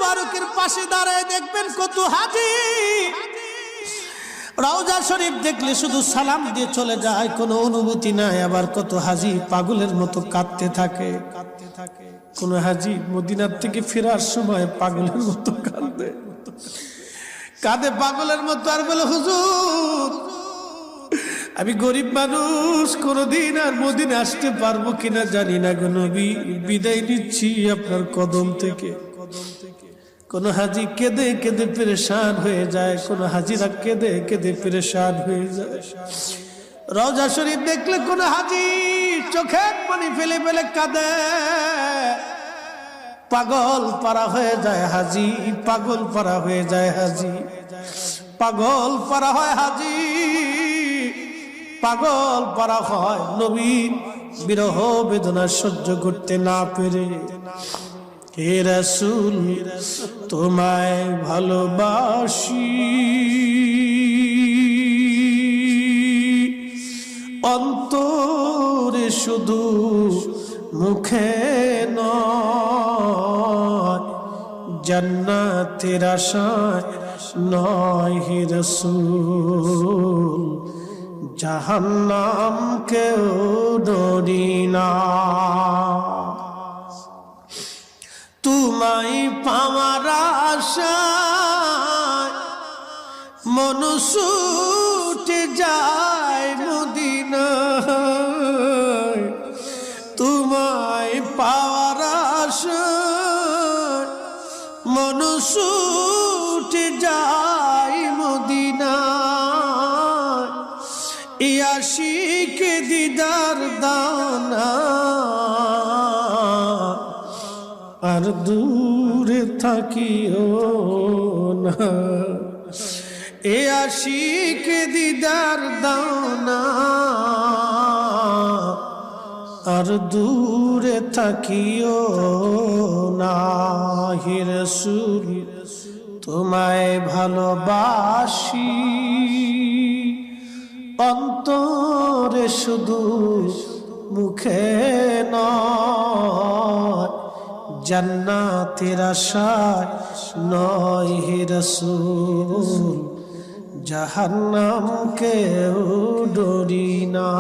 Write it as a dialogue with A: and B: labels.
A: মুবারকের পাশে দাঁড়ায় দেখবেন কত হাজি রওজা শরীফ দেখলে শুধু সালাম দিয়ে চলে যায়, কোনো অনুভূতি নাই। আবার কত হাজি পাগলের মতো কাঁদতে থাকে। কোন হাজি মদিনার থেকে ফেরার সময় পাগলের মতো কাঁদে পাগলের মতো, আর বলে হুজুর আমি গরিব মানুষ, কোনদিন আর মদিনা আসতে পারবো কিনা জানি না গো নবী, বিদায় নিচ্ছি আপনার কদম থেকে। কোন হাজি কেঁদে কেঁদে পেরেশান হয়ে যায়, কোন হাজিরা কেঁদে কেঁদে পেরেশান হয়ে যায়। রওজা শরীফ দেখলে কোন হাজি চোখের পানি ফেলে ফেলে কাঁদে, পাগল পারা হয়ে যায় হাজি, পাগল পারা হয়ে যায় হাজি, পাগল পারা হয় হাজি, পাগল পারা হয় নবী বিরহ বেদনা সহ্য করতে না পেরে। হে রাসূল তোমায় ভালোবাসি, অন্তরে শুধু মুখে নয়, জান্নাতের আশায় নয় হে রাসূল, জাহান্নাম কেউ ডরি না। তোমায় পাওয়ার আশায় মন ছুটে যায় মদিনায়, তোমায় পাওয়ার আশায় মন ছুটে যায় মদিনায়, এই আশিক দিদার দানা আর দূরে থাকিও না, এ আশিক দিদার দানা আর দূরে থাকিও না। হে রাসূল তোমায় ভালোবাসি, অন্তরে শুধু মুখে নয়, জান্নাতের আশায় নয় হে রাসূল, জাহান্নাম কেউ ডরি না।